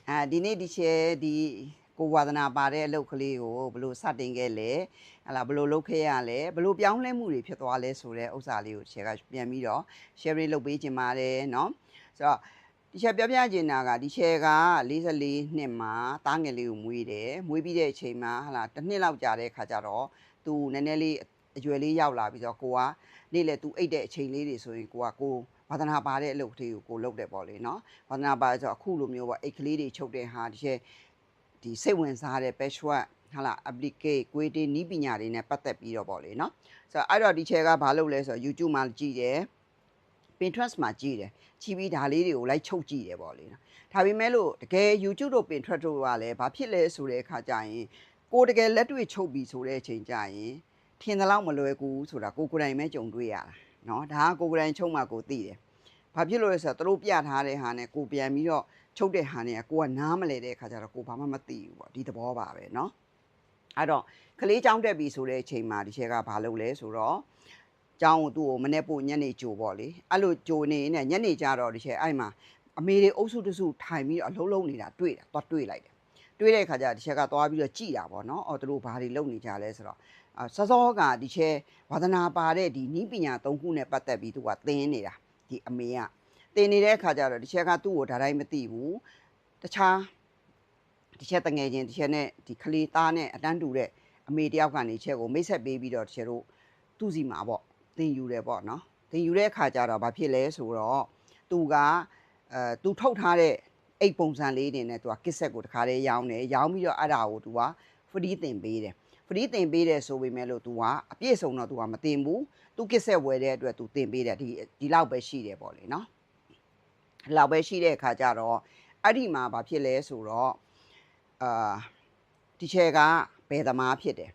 ဒီနေ့ဒီချဲဒီကိုဝါသနာပါတဲ့အလုပ်ကလေးကိုဘယ်လိုစတင်ခဲ့လဲဟလာဘယ်လိုလုပ်ခဲ့ရလဲဘယ်လိုပြောင်းလဲမှုတွေဖြစ်သွားလဲဆိုတဲ့ဥစ္စာလေးကိုချဲကပြန်ပြီးတော့ share လုပ်ပေးခြင်းပါတယ်เนาะဆိုတော့ဒီချဲပြောပြခြင်းတာကဒီချဲက44နှစ်မှာသားငယ်လေးကိုမွေးတယ်မွေးပြီးတဲ့အချိန်မှာဟလာတစ်နှစ်လောက်ကြာတဲ့ခါကျတော့သူနည်းနည်းလေးအရွယ်လေးရောက်လာပြီးတော့ကိုကနေ့လေသူအိတ်တဲ့အချိန်လေးတွေဆိုရင်ကိုဝါသနာပါတဲ့အလုပ်ကလေးကိုလုပ်တယ်ပေါ့လေเนาะဝါသနာပါဆိုအခုလိုမျိုးပေါ့အိတ်ကလေးတွေချုပ်တဲ့ဟာဒီချဲဒီစိတ်ဝင်စားတဲ့ patchwork ဟာလာ applique ကွေးတေးနီးပညာတွေနဲ့ပတ်သက်ပြီးတော့ပေါ့လေเนาะဆိုတော့အဲ့တော့ဒီချဲကဘာလုပ်လဲဆိုတော့ YouTube မှာကြည့်တယ် Pinterest မှာကြည့်တယ်ကြည့်ပြီးဒါလေးတွေကိုလိုက်ချုပ်ကြည့်တယ်ပေါ့လေနော်ဒါပေမဲ့လို့တကယ် YouTube တို့ Pinterest တို့ကလည်းဘာဖြစ်လဲဆိုတဲ့အခါကျရင်ကိုတကယ်လက်တွေ့ချုပ်ပြီးဆိုတဲ့အချိန်ကျရင်ထင်တယ်လို့မလွယ်ကူဆိုတာကိုယ်တိုင်ပဲကြုံတွေ့ရတာเนาะဒါကကိုယ်တိုင်ချုပ်မှကိုသိတယ်ဘာဖြစ်လို့လဲဆိုတော့သူတို့ပြထားတဲ့ဟာနဲ့ကိုပြန်ပြီးတော့ချုပ်တဲ့ဟာနဲ့ကိုကနားမလဲတဲ့အခါကျတော့ကိုဘာမှမသိဘူးပေါ့ဒီသဘောပါပဲเนาะအဲ့တော့ကလေးချောင်းတက်ပြီဆိုတဲ့အချိန်မှာဒီချက်ကဘာလုပ်လဲဆိုတော့ကျောင်းကိုသူ့ကိုမနေ့ပို့ညနေကြိုပေါ့လေအဲ့လိုကြိုနေနေညနေကြတော့ဒီချက်အဲ့မှာအမေတွေအုပ်စုတစုထိုင်ပြီးတော့အလုံးလုံးနေတာတွေ့တာသွားတွေ့လိုက်တယ်တွေ့တဲ့အခါကျဒီချက်ကသွားပြီးတော့ကြည်တာပေါ့နော်အော်သူတို့ဘာတွေလုပ်နေကြလဲဆိုတော့စောစောကဒီချက်ဝါသနာပါတဲ့ဒီနီးပညာ၃ခုနဲ့ပတ်သက်ပြီးသူကသင်နေတာဒီအမေကသင်နေတဲ့အခါကျတော့ဒီချက်ကသူ့ကိုဒါတိုင်းမသိဘူးတခြားဒီချက်တငယ်ချင်းဒီချက်နဲ့ဒီကလေးသားနဲ့အတန်းတူတဲ့အမေတယောက်ကနေချက်ကိုမိတ်ဆက်ပေးပြီးတော့ဒီချက်တို့သူ့စီမှာပေါ့သင်ယူတယ်ပေါ့နော်သင်ယူတဲ့အခါကျတော့ဘာဖြစ်လဲဆိုတော့သူကသူထုတ်ထားတဲ့အိတ်ပုံစံလေးတွေနဲ့သူကကစ်ဆက်ကိုတခါတည်းရောင်းတယ်ရောင်းပြီးတော့အဲ့ဒါကိုသူကဖရီးတင်ပေးတယ်ဖရီးတင်ပေးတယ်ဆိုပေမဲ့လို့သူကအပြည့်စုံတော့သူကမတင်ဘူးသူကစ်ဆက်ဝယ်တဲ့အတွက်သူတင်ပေးတယ်ဒီလောက်ပဲရှိတယ်ပေါ့လေနော်ဒီလောက်ပဲရှိတဲ့အခါကျတော့အဲ့ဒီမှာဘာဖြစ်လဲဆိုတော့ဒီချက်ကဘယ်သမားဖြစ်တယ်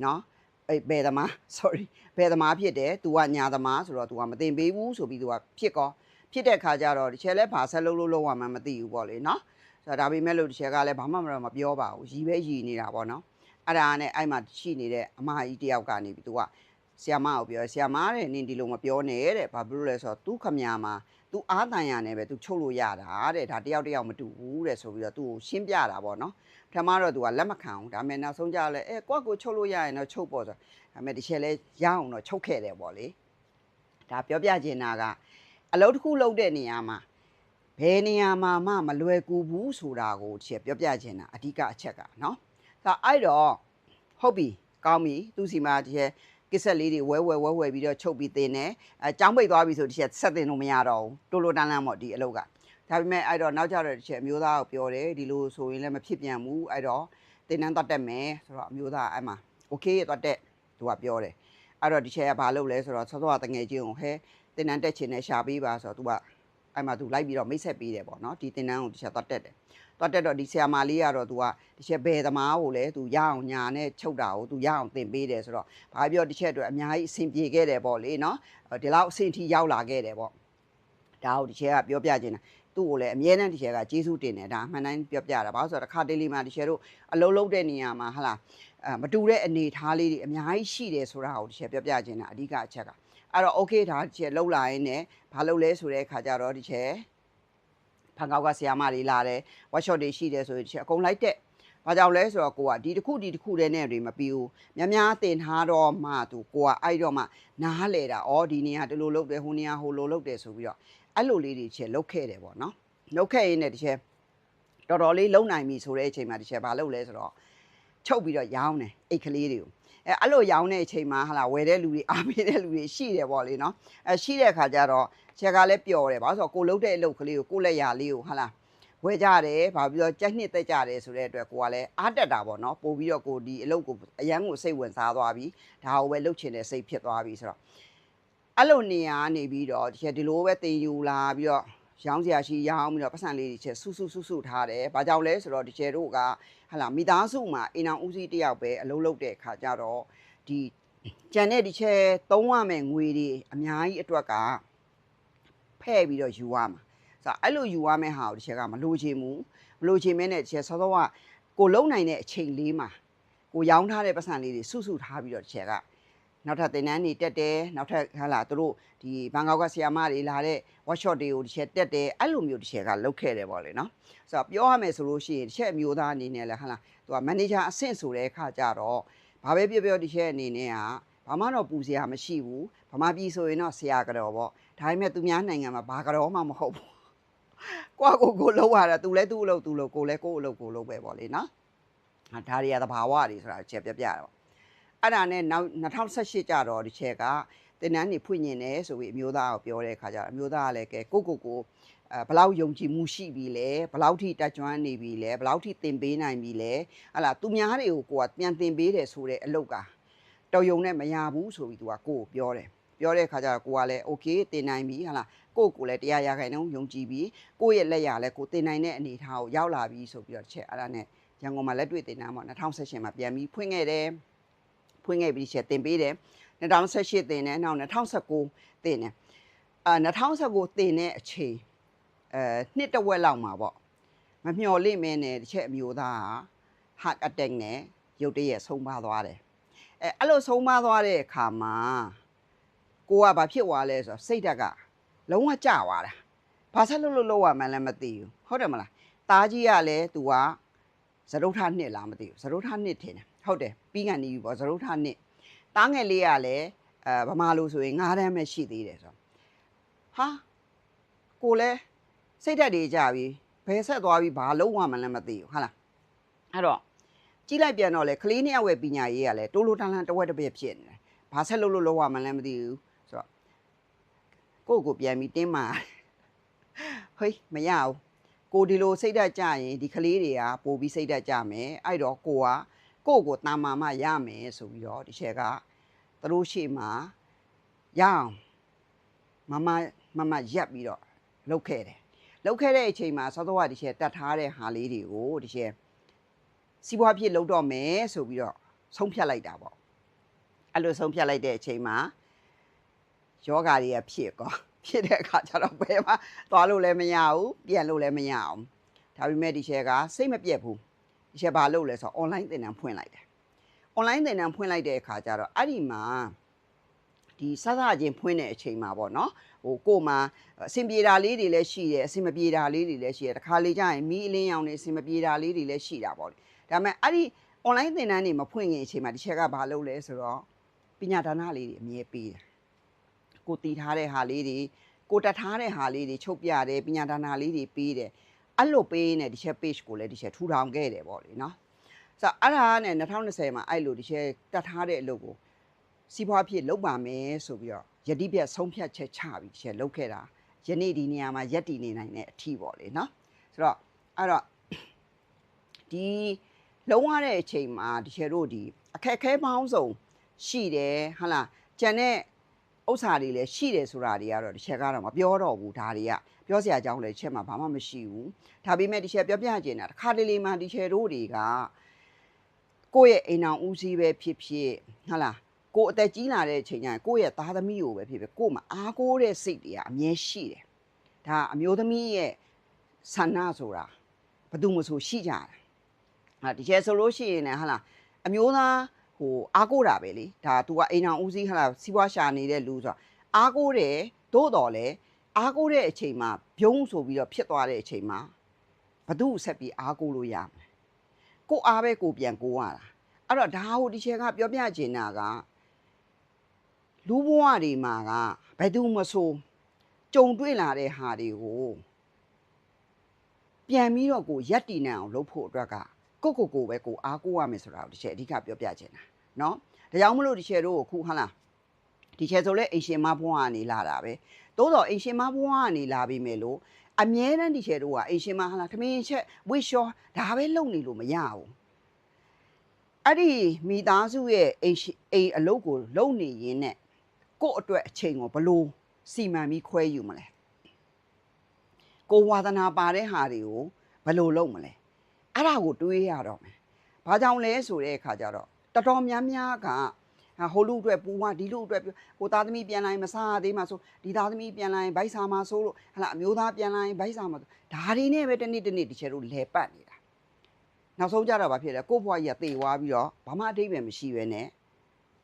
နော်အဲ့ဘယ်သမား sorry ဘယ်သမားဖြစ်တယ် तू ကညာသမားဆိုတော့ तू ကမတင်ပေးဘူးဆိုပြီး तू ကဖြစ်တဲ့ခါကျတော့ဒီချက်လဲဘာဆက်လုပ်လို့မှမသိဘူးပေါ့လေနော်ဆိုတော့ဒါပေမဲ့လို့ဒီချက်ကလည်းဘာမှမပြောပါဘူးရီပဲရီနေတာပေါ့နော်အဲ့ဒါနဲ့အဲ့မှာရှိနေတဲ့အမကြီးတယောက်ကနေပြီး तू ကဆီယမကိုပြောဆီယမတဲ့နင်ဒီလိုမပြောနဲ့တဲ့ဘာဖြစ်လို့လဲဆိုတော့ तू ခမညာမှာ तू အားတန်ရနဲ့ပဲ तू ချုပ်လို့ရတာတဲ့ဒါတယောက်မတူဘူးတဲ့ဆိုပြီးတော့ तू ကိုရှင်းပြတာပေါ့နော်ပထမတော့ तू ကလက်မခံဘူးဒါပေမဲ့နောက်ဆုံးကြလဲကိုချုပ်လို့ရရင်တော့ချုပ်ပေါ့ဆိုဒါပေမဲ့ဒီချက်လဲရအောင်တော့ချုပ်ခဲ့တယ်ပေါ့လေဒါပြောပြချင်တာကအလုပ်တစ်ခုလုပ်တဲ့နေရာမှာဘယ်နေရာမှာမှမလွယ်ကူဘူးဆိုတာကိုဒီချက်ပြောပြချင်တာအဓိကအချက်ကနော်ဒါအဲ့တော့ဟုတ်ပြီကောင်းပြီသူစီမှာဒီချက်ကစ်ဆက်လေးတွေဝဲပြီးတော့ချုပ်ပြီးတင်တယ်ကျောင်းပိတ်သွားပြီဆိုဒီချက်ဆက်တင်လို့မရတော့ဘူးတိုးလိုတန်းလန်းပေါ့ဒီအလုပ်ကဒါပေမဲ့အဲ့တော့နောက်ကြတော့ဒီချက်အမျိုးသားကိုပြောတယ်ဒီလိုဆိုရင်လည်းမဖြစ်ပြန်ဘူးအဲ့တော့တင်တန်းသွားတက်မယ်ဆိုတော့အမျိုးသားအဲ့မှာโอเคသွားတက်သူကပြောတယ်အဲ့တော့ဒီချက်ကဘာလုပ်လဲဆိုတော့စောစောကတငယ်ချင်းကိုဟဲတင်တန်းတက်ချင်နဲ့ရှာပေးပါဆိုတော့သူကအဲ့မှာသူလိုက်ပြီးတော့မိတ်ဆက်ပေးတယ်ပေါ့နော်ဒီတင်တန်းကိုဒီချက်သွားတက်တယ်သွားတက်တော့ဒီဆရာမလေးကတော့သူကဒီချက်ဘယ်သမားကိုလဲသူရအောင်ညာနဲ့ချုပ်တာကိုသူရအောင်သင်ပေးတယ်ဆိုတော့ဘာပြောဒီချက်အတွက်အများကြီးအဆင်ပြေခဲ့တယ်ပေါ့လေနော်ဒီလောက်အဆင်ထိရောက်လာခဲ့တယ်ပေါ့ဒါကိုဒီချက်ကပြောပြချင်တာသူ့ကိုလည်းအမြဲတမ်းဒီချက်ကကျေးဇူးတင်တယ်ဒါမှန်တိုင်းပြောပြတာဘာလို့ဆိုတော့တစ်ခါတလေမှဒီချက်တို့အလုံးလုံးတဲ့နေရာမှာဟာလားမတူတဲ့အနေထားလေးတွေအများကြီးရှိတယ်ဆိုတာကိုဒီချက်ပြောပြချင်တာအဓိကအချက်ကအဲ့တော့ okay ဒါဒီချက်လှုပ်လာရင်းနဲ့ဘာလုပ်လဲဆိုတဲ့အခါကျတော့ဒီချက်ဖန်ကောက်ကဆရာမလေးလာတယ် workshop တွေရှိတယ်ဆိုရင်ဒီချက်အကုန်လိုက်တဲ့ဘာကြောင့်လဲဆိုတော့ကိုကဒီတစ်ခုတည်းနဲ့တွေမပြီးဘူးများတင်ထားတော့မှသူကိုကအဲ့တော့မှနားလေတာဩဒီနေရာဒီလိုလုပ်တယ်ဟိုနေရာဟိုလိုလုပ်တယ်ဆိုပြီးတော့အဲ့လိုလေးတွေချက်လုတ်ခဲ့တယ်ပေါ့နော်လုတ်ခဲ့ရင်းနဲ့ဒီချက်တော်တော်လေးလုံနိုင်ပြီဆိုတဲ့အချိန်မှာဒီချက်ဘာလုပ်လဲဆိုတော့ချုပ်ပြီးတော့ရောင်းတယ်အိတ်ကလေးတွေကိုအဲ့လိုရောင်းတဲ့အချိန်မှာဟာလာဝယ်တဲ့လူတွေအားပေးတဲ့လူတွေရှိတယ်ပေါ့လေနော်ရှိတဲ့အခါကျတော့ချက်ကလည်းပျော်တယ်ဘာလို့ဆိုတော့ကိုလုတ်တဲ့အလုပ်ကလေးကိုကိုလက်ရာလေးကိုဟာလာဝယ်ကြတယ်ဘာပြီးတော့ကြက်နှစ်တက်ကြတယ်ဆိုတဲ့အတွက်ကိုကလည်းအားတက်တာပေါ့နော်ပို့ပြီးတော့ကိုဒီအလုပ်ကိုအရန်ကိုစိတ်ဝင်စားသွားပြီဒါကိုပဲလုပ်ချင်တဲ့စိတ်ဖြစ်သွားပြီဆိုတော့အဲ့လိုနေရာနေပြီးတော့ဒီလိုပဲတင်ယူလာပြီးတော့ရောင်းစရာရှိရောင်းပြီးတော့ပတ်စံလေးတွေချက်စုထားတယ်ဘာကြောင့်လဲဆိုတော့ဒီချက်တို့ကဟာလာမိသားစုမှာအိမ်အောင်ဦးစီးတယောက်ပဲအလုပ်လုပ်တဲ့အခါကျတော့ဒီကြံတဲ့ဒီချက်သုံးရမယ်ငွေတွေအများကြီးအတွက်ကဖဲ့ပြီးတော့ယူရမှာဆိုတော့အဲ့လိုယူရမယ့်ဟာကိုဒီချက်ကမလိုချင်ဘူးမလိုချင်မဲနဲ့ဒီချက်စောစောကကိုလုံနိုင်တဲ့အချိန်လေးမှာကိုရောင်းထားတဲ့ပတ်စံလေးတွေစုထားပြီးတော့ဒီချက်က နောက်ထပ်သင်တန်းတွေတက်တယ်နောက်ထပ်ဟာလာသူတို့ဒီဘန်ကောက်ကဆီယာမတွေလာတဲ့ workshop တွေကိုတစ်ချက်တက်တယ်အဲ့လိုမျိုးတစ်ချက်ကလုပ်ခဲ့တယ်ပေါ့လေနော်ဆိုတော့ပြောရမယ်ဆိုလို့ရှိရင်တစ်ချက်အမျိုးသားအနေနဲ့လည်းဟာလာသူက manager အဆင့်ဆိုတဲ့အခါကျတော့ဘာပဲပြောတစ်ချက်အနေနဲ့ကဘာမှတော့ပူစရာမရှိဘူးဗမာပြည်ဆိုရင်တော့ဆရာကတော့ပေါ့ဒါပေမဲ့သူများနိုင်ငံမှာဘာကတော့မှမဟုတ်ဘူးကိုလောက်ရတာသူလဲသူ့အလုပ်သူ့လုပ်ကိုလဲကို့အလုပ်ကိုလုပ်ပဲပေါ့လေနော်ဒါတွေကသဘာဝတွေဆိုတာချက်ပြတာပေါ့အဲ့ဒါနဲ့နောက်2018ကျတော့ဒီချက်ကတင်နန်းနေဖွင့်ညင်တယ်ဆိုပြီးအမျိုးသားကိုပြောတဲ့အခါကျတော့အမျိုးသားကလည်းကဲကိုဘလောက်ယုံကြည်မှုရှိပြီလဲဘလောက်ထိတက်ကြွနေပြီလဲဘလောက်ထိသင်ပေးနိုင်ပြီလဲဟလာသူများတွေကိုကိုကပြန်သင်ပေးတယ်ဆိုတဲ့အလုပ်ကတော်ယုံနဲ့မရဘူးဆိုပြီးသူကကိုပြောတယ်ပြောတဲ့အခါကျတော့ကိုကလည်း okay သင်နိုင်ပြီဟလာကိုလည်းတရားရခိုင်နှုန်းယုံကြည်ပြီးကိုရဲ့လက်ရလည်းကိုသင်နိုင်တဲ့အနေအထားကိုရောက်လာပြီဆိုပြီးတော့ချက်အဲ့ဒါနဲ့ရန်ကုန်မှာလက်တွေ့သင်တန်းပေါ့2018မှာပြန်ပြီးဖွင့်ခဲ့တယ်ဖွင့်ခဲ့ပြီးချက်သင်ပေးတယ်2018သင်တယ်နောက်2019သင်တယ်2019သင်တဲ့အချိန်နှစ်တဝက်လောက်မှာပေါ့မမျှော်လင့်မင်းနဲ့တစ်ချက်အမျိုးသားဟာ heart attack နဲ့ရုတ်တရက်ဆုံးပါသွားတယ်အဲ့လိုဆုံးပါသွားတဲ့အခါမှာကိုကဘာဖြစ်သွားလဲဆိုတော့စိတ်ဓာတ်ကလုံးဝကျသွားတာဘာဆက်လို့ရမှန်းလည်းမသိဘူးဟုတ်တယ်မလားသားကြီးကလည်း तू ကဇရုထနှစ်လားမသိဘူးဇရုထနှစ်ထင်တယ်ဟုတ်တယ်ပြီးကန်နေပြီပေါ့ဇရုထနှစ်သားငယ်လေးကလည်းဗမာလိုဆိုရင်9တန်းပဲရှိသေးတယ်ဆိုတော့ဟာကိုလည်းစိတ်ဓာတ်တွေကြပြီဘယ်ဆက်သွားပြီဘာလုံးဝမှန်းလည်းမသိဘူးဟုတ်လားအဲ့တော့ကြီးလိုက်ပြန်တော့လေကလေးနှစ်ယောက်ရဲ့ပညာရေးကလည်းတိုးလိုတန်းလန်းတဝက်တစ်ပြက်ဖြစ်နေတယ်ဘာဆက်လို့ရမှန်းလည်းမသိဘူးဆိုတော့ကိုပြန်ပြီးတင်းမာဟေးမရဘူးကိုဒီလိုစိတ်ဓာတ်ကြရင်ဒီကလေးတွေကပို့ပြီးစိတ်ဓာတ်ကြမယ်အဲ့တော့ကိုတာမာမရမယ်ဆိုပြီးတော့ဒီချက်ကသူတို့ရှေ့မှာရအောင်မရက်ပြီးတော့လှုပ်ခဲ့တယ်လှုပ်ခဲ့တဲ့အချိန်မှာစောစောကဒီချက်တတ်ထားတဲ့ဟာလေးတွေကိုဒီချက်စီးပွားဖြစ်လုပ်တော့မယ်ဆိုပြီးတော့ဆုံးဖြတ်လိုက်တာပေါ့အဲ့လိုဆုံးဖြတ်လိုက်တဲ့အချိန်မှာယောဂါတွေကဖြစ်တဲ့အခါကျတော့ဘယ်မှာသွားလို့လည်းမရဘူးပြန်လို့လည်းမရအောင်ဒါပေမဲ့ဒီချက်ကစိတ်မပြတ်ဘူးဒီချက်ဘာလုပ်လဲဆိုတော့ online သင်တန်းဖွင့်လိုက်တယ် online သင်တန်းဖွင့်လိုက်တဲ့အခါကျတော့အဲ့ဒီမှာဒီစသချင်းဖွင့်တဲ့အချိန်မှာပေါ့နော်ဟိုကိုမှအဆင်ပြေတာလေးတွေလည်းရှိတယ်အဆင်မပြေတာလေးတွေလည်းရှိတယ်တခါလေကြာရင်မီးအလင်းရောင်နေအဆင်မပြေတာလေးတွေလည်းရှိတာပေါ့လေဒါပေမဲ့အဲ့ဒီ online သင်တန်းတွေမဖွင့်ခင်အချိန်မှာဒီချက်ကဘာလုပ်လဲဆိုတော့ပညာဒါနလေးတွေအမြဲပေးတယ်ကိုတည်ထားတဲ့ဟာလေးတွေကိုတတ်ထားတဲ့ဟာလေးတွေချုပ်ပြတယ်ပညာဒါနလေးတွေပေးတယ်အဲ့လိုပေးနေဒီချက် page ကိုလည်းဒီချက်ထူထောင်ခဲ့တယ်ပေါ့လေနော်ဆိုတော့အဲ့ဒါနဲ့2020မှာအဲ့လိုဒီချက်တတ်ထားတဲ့အလုပ်ကိုစီးပွားဖြစ်လုပ်ပါမယ်ဆိုပြီးတော့ယတိပြတ်ဆုံးဖြတ်ချက်ချပြီးဒီချက်လုပ်ခဲ့တာယနေ့ဒီနေရာမှာရက်တည်နေနိုင်တဲ့အထီးပေါ့လေနော်ဆိုတော့အဲ့တော့ဒီလုံးဝတဲ့အချိန်မှာဒီချက်တို့ဒီအခက်အခဲပေါင်းစုံရှိတယ်ဟာလားကြံတဲ့ဥစ္စာတွေလည်းရှိတယ်ဆိုတာတွေကတော့ဒီချက်ကတော့မပြောတော့ဘူးဒါတွေကပြောစရာအကြောင်းလည်းဒီချက်မှာဘာမှမရှိဘူးဒါပေမဲ့ဒီချက်ပြောပြချင်တာတစ်ခါတလေမှဒီချက်တို့တွေကကိုယ့်ရဲ့အိမ်အောင်ဦးစီးပဲဖြစ်ဖြစ်ဟာလားကိုအသက်ကြီးလာတဲ့အချိန်ကျရင်ကိုယ့်ရဲ့သားသမီးကိုပဲဖြစ်ဖြစ်ကို့မှာအားကိုးတဲ့စိတ်တွေကအမြဲရှိတယ်ဒါအမျိုးသမီးရဲ့ဆန္ဒဆိုတာဘယ်သူမှဆိုရှိကြတာဒီချက်ဆိုလို့ရှိရင်လည်းဟာလားအမျိုးသားဟိုအားကိုးတာပဲလေဒါ तू ကအိမ်အောင်ဦးစီးဟာလားစီးပွားရှာနေတဲ့လူဆိုတော့အားကိုးတယ်သို့တော်လည်းအားကိုးတဲ့အချိန်မှာပြုံးဆိုပြီးတော့ဖြစ်သွားတဲ့အချိန်မှာဘသူ့ကိုဆက်ပြီးအားကိုးလို့ရမလဲကိုအားပဲကိုပြန်ကိုးရတာအဲ့တော့ဒါဟိုဒီချက်ကပြောပြချင်တာကလူဘဝတွေမှာကဘယ်သူမှဆိုကြုံတွေ့လာတဲ့ဟာတွေကိုပြန်ပြီးတော့ကိုရက်တီနေအောင်လုပ်ဖို့အတွက်ကကိုပဲကိုအားကိုးရမယ်ဆိုတာကိုဒီချက်အဓိကပြောပြချင်တာเนาะဒါကြောင့်မလို့ဒီချက်တို့အခုဟာလားဒီချက်ဆိုလဲအိမ်ရှင်မဘွားကနေလာတာပဲသို့တော့အိမ်ရှင်မဘွားကနေလာပြီမယ်လို့အမြဲတမ်းဒီချက်တို့ကအိမ်ရှင်မဟာလားခမင်းချက်ဝစ်ရှောဒါပဲလုပ်နေလို့မရဘူးအဲ့ဒီမိသားစုရဲ့အိမ်အလုပ်ကိုလုပ်နေရင်းနဲ့ကို့အတွက်အချိန်ကိုဘလို့စီမံပြီးခွဲယူမလဲကိုဝါသနာပါတဲ့ဟာတွေကိုဘလို့လုပ်မလဲအဲ့ဒါကိုတွေးရတော့မယ်ဘာကြောင့်လဲဆိုတဲ့အခါကျတော့တော်တော်များများကဟိုလူအတွက်ပူမဒီလူအတွက်ဟိုသားသမီးပြန်လာရင်မစားသေးမှဆိုဒီသားသမီးပြန်လာရင်ဗိုက်စာမဆိုးလို့ဟလာအမျိုးသားပြန်လာရင်ဗိုက်စာမဆိုဒါတွေနဲ့ပဲတနေ့ဒီချက်တို့လဲပတ်နေတာနောက်ဆုံးကြတော့ဗာဖြစ်တယ်ကို့ဘွားကြီးကသေသွားပြီးတော့ဘာမှအဓိပ္ပာယ်မရှိပဲနဲ့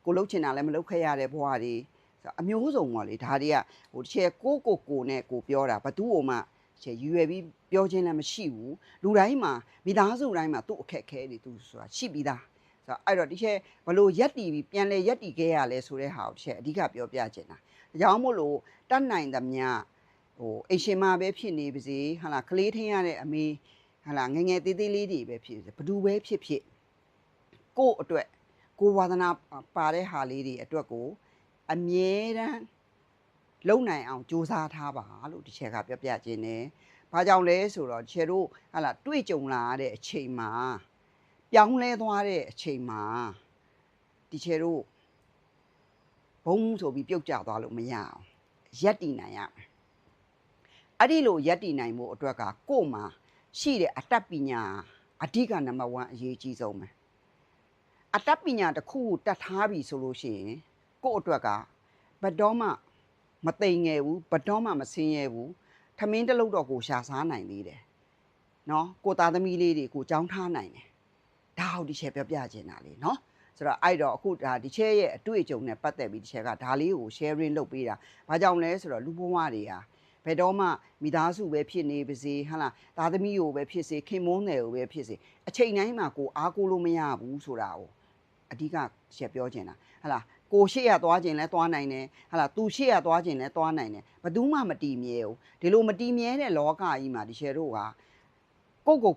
ကိုလှုပ်ချင်တာလည်းမလှုပ်ခဲ့ရတဲ့ဘဝတွေအမျိုးစုံပေါ့လေဒါတွေကဟိုတစ်ချက်ကိုနဲ့ကိုပြောတာဘသူ့ဟိုမှချေရွယ်ပြီးပြောချင်းလည်းမရှိဘူးလူတိုင်းမှာမိသားစုတိုင်းမှာသူ့အခက်ခဲတွေသူဆိုတာရှိပြီးသားဆိုတော့အဲ့တော့ဒီချက်ဘလို့ရက်တီပြီးပြန်လဲရက်တီခဲ့ရလဲဆိုတဲ့ဟာကိုတစ်ချက်အဓိကပြောပြချင်တာဒါကြောင့်မို့လို့တတ်နိုင်သမျှဟိုအိရှင်မပဲဖြစ်နေပါစေဟာလားကလေးထင်းရတဲ့အမေဟာလားငငယ်သေးသေးလေးတွေပဲဖြစ်ဘသူပဲဖြစ်ကို့အတွက်ကိုဝါသနာပါတဲ့ဟာလေးတွေအတွက်ကိုအမြဲတမ်းလုံနိုင်အောင်ကြိုးစားထားပါလို့ဒီချက်ကပြောပြခြင်းနဲ့ဘာကြောင့်လဲဆိုတော့ချေတို့ဟာလားတွေ့ကြုံလာရတဲ့အချိန်မှာပြောင်းလဲသွားတဲ့အချိန်မှာဒီချေတို့ဘုံဆိုပြီးပြုတ်ကျသွားလို့မရအောင်ရက်တည်နိုင်ရမယ်အဲ့ဒီလိုရက်တည်နိုင်မှုအတွက်ကကို့မှာရှိတဲ့အတ္တပညာအဓိကနံပါတ်1အရေးကြီးဆုံးပဲအတ္တပညာတစ်ခုကိုတတ်ထားပြီဆိုလို့ရှိရင်ကို့အတွက်ကဘယ်တော့မှမသိငယ်ဘူးဘယ်တော့မှမဆင်းရဲဘူးထမင်းတစ်လုံးတော့ကိုရှာစားနိုင်သေးတယ်နော်ကိုသားသမီးလေးတွေကိုကြောင်းထားနိုင်တယ်ဒါဟုတ်ဒီချက်ပြောပြချင်တာလေနော်ဆိုတော့အဲ့တော့အခုဒါဒီချက်ရဲ့အတွေ့အကြုံနဲ့ပတ်သက်ပြီးဒီချက်ကဒါလေးကို sharing လုပ်ပေးတာဘာကြောင့်လဲဆိုတော့လူဘဝတွေဟာဘယ်တော့မှမိသားစုပဲဖြစ်နေပါစေဟာလားသားသမီးကိုပဲဖြစ်စေခင်မုန်းတယ်ကိုပဲဖြစ်စေအချိန်တိုင်းမှာကိုအားကိုးလို့မရဘူးဆိုတာကိုအဓိကချက်ပြောချင်တာဟာလားကိုရှေ့ရသွားခြင်းလဲသွားနိုင်တယ်ဟာလားသူရှေ့ရသွားခြင်းလဲသွားနိုင်တယ်ဘယ်သူမှမတည်မြဲဘူးဒီလိုမတည်မြဲတဲ့လောကကြီးမှာဒီရှယ်တို့က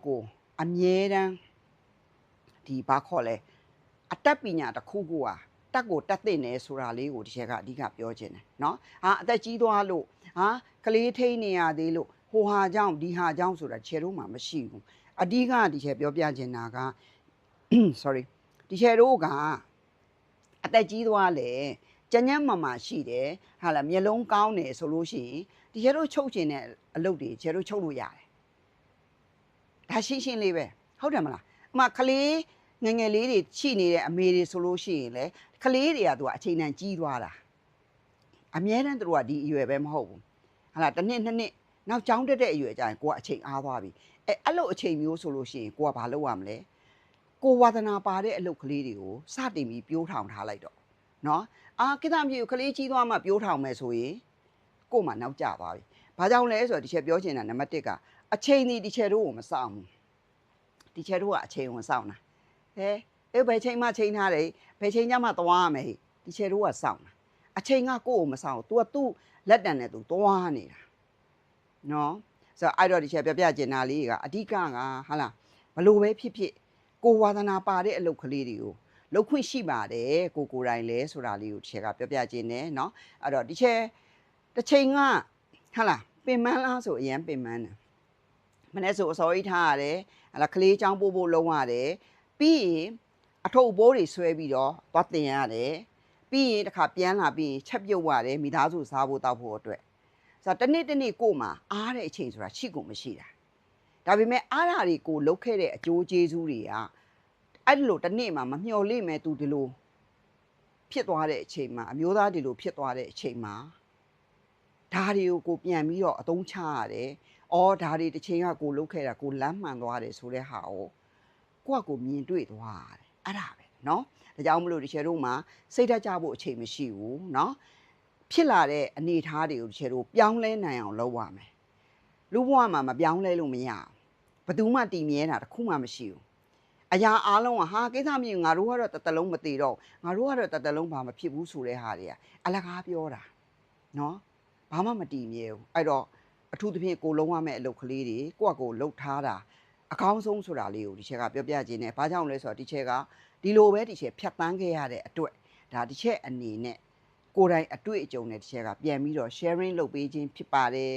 ကိုအမြဲတမ်းဒီဘာခေါ်လဲအတ္တပညာတစ်ခုခုဟာတက်ကိုတက်တဲ့နေဆိုတာလေးကိုဒီချက်ကအဓိကပြောခြင်းတယ်နော်ဟာအသက်ကြီးသွားလို့ဟာကလေးထိန်နေရသေးလို့ဟိုဟာကြောင့်ဒီဟာကြောင့်ဆိုတာချေတို့မှမရှိဘူးအဓိကဒီချက်ပြောပြခြင်းတာက sorry ဒီချက်တို့ကအသက်ကြီးသွားလေကြညံ့မှရှိတယ်ဟာလားမျက်လုံးကောင်းတယ်ဆိုလို့ရှိရင်ဒီချက်တို့ချုပ်ခြင်းတဲ့အလုပ်တွေချက်တို့ချုပ်လို့ရတယ်ဒါရှင်းလေးပဲဟုတ်တယ်မလားအမကလေးငငယ်လေးတွေရှိနေတဲ့အမေတွေဆိုလို့ရှိရင်လေကလေးတွေကသူကအချိန်တန်ကြီးသွားတာအမြဲတမ်းသူတို့ကဒီအရွယ်ပဲမဟုတ်ဘူးဟာလားတစ်နှစ်နှစ်နှစ်နောက်ကျောင်းတက်တဲ့အရွယ်ကျရင်ကိုကအချိန်အားသွားပြီအဲ့လိုအချိန်မျိုးဆိုလို့ရှိရင်ကိုကဘာလုပ်ရမလဲကိုဝါသနာပါတဲ့အလုပ်ကလေးတွေကိုစတင်ပြီးပြိုးထောင်ထားလိုက်တော့နော်ကိစ္စမျိုးကလေးကြီးသွားမှပြိုးထောင်မယ်ဆိုရင်ကို့မှာနောက်ကျသွားပြီဘာကြောင့်လဲဆိုတော့ဒီချက်ပြောချင်တာနံပါတ်1ကအချိန်ဒီချက်တို့ကိုမစောင့်ဘူးဒီချက်တို့ကအချိန်ကိုစောင့်တာဘယ်ချိန်မှချိန်ထားတယ်ဘယ်ချိန်ကျမှသွားရမယ်ဒီချက်တို့ကစောင့်တာအချိန်ကကိုယ့်ကိုမစောင့်ဘူး तू ကသူ့လက်တံနဲ့ तू သွားနေတာနော်ဆိုတော့အဲ့တော့ဒီချက်ပြချင်တာလေးကအဓိကဟာလားဘလို့ပဲဖြစ်ဖြစ်ကိုဝါသနာပါတဲ့အလုပ်ကလေးတွေကိုလှုပ်ခွင့်ရှိပါတယ်ကိုယ်တိုင်လဲဆိုတာလေးကိုဒီချက်ကပြချင်တယ်နော်အဲ့တော့ဒီချက်တစ်ချိန်ကဟာလားပင်မလားဆိုအရင်ပင်မတယ်မနေ့ဆိုအစောကြီးထားရတယ်ဟာလားကလေးချောင်းပို့ဖို့လုံးရတယ်ပြီးရင်အထုပ်ဘိုးတွေဆွဲပြီးတော့သွားတင်ရတယ်ပြီးရင်တစ်ခါပြန်လာပြီးရင်ချက်ပြုတ်ရတယ်မိသားစုစားဖို့တောက်ဖို့အတွက်ဆိုတော့တနေ့ကိုမှအားတဲ့အချိန်ဆိုတာရှိကုန်မရှိတာဒါပေမဲ့အားရာတွေကိုလုတ်ခဲ့တဲ့အကျိုးကျေးဇူးတွေကအဲ့လိုတနေ့မှမမျှော်လင့်မဲ့သူဒီလိုဖြစ်သွားတဲ့အချိန်မှာအမျိုးသားဒီလိုဖြစ်သွားတဲ့အချိန်မှာဒါတွေကိုပြန်ပြီးတော့အသုံးချရတယ်။အော်ဒါတွေတစ်ချိန်ကကိုလုတ်ခဲ့တာကိုလမ်းမှန်သွားတယ်ဆိုတဲ့ဟာကိုမြင်တွေ့သွားရတယ်။အဲ့ဒါပဲနော်။ဒါကြောင့်မလို့ဒီချေတို့မှာစိတ်ဓာတ်ကြဖို့အချိန်မရှိဘူးနော်။ဖြစ်လာတဲ့အနေအထားတွေကိုဒီချေတို့ပြောင်းလဲနိုင်အောင်လုပ်ရမယ်။လူဘဝမှာမပြောင်းလဲလို့မရဘူး။ဘယ်သူမှတည်မြဲတာတစ်ခုမှမရှိဘူး။အရာအားလုံးကဟာကိစ္စမျိုးငါတို့ကတော့တလုံးမသေးတော့ငါတို့ကတော့တလုံးဘာမဖြစ်ဘူးဆိုတဲ့ဟာတွေကအလကားပြောတာနော်ဘာမှမတည်မြဲဘူးအဲ့တော့အထူးသဖြင့်ကိုလုံးဝမဲ့အလုပ်ကလေးတွေကိုလှုပ်ထားတာအကောင်းဆုံးဆိုတာလေးကိုဒီချက်ကပြောပြခြင်းနဲ့ဘာကြောင့်လဲဆိုတော့ဒီချက်ကဒီလိုပဲဒီချက်ဖြတ်တန်းခဲ့ရတဲ့အတွက်ဒါဒီချက်အနေနဲ့ကိုယ်တိုင်အတွေ့အကြုံနဲ့ဒီချက်ကပြန်ပြီးတော့ sharing လုပ်ပေးခြင်းဖြစ်ပါတယ်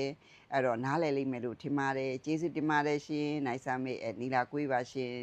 အဲ့တော့နားလည်လိမ့်မယ်လို့ထင်ပါတယ်ကျေးဇူးတင်ပါတယ်ရှင်နိုင်စာမေနီလာကွေးပါရှင်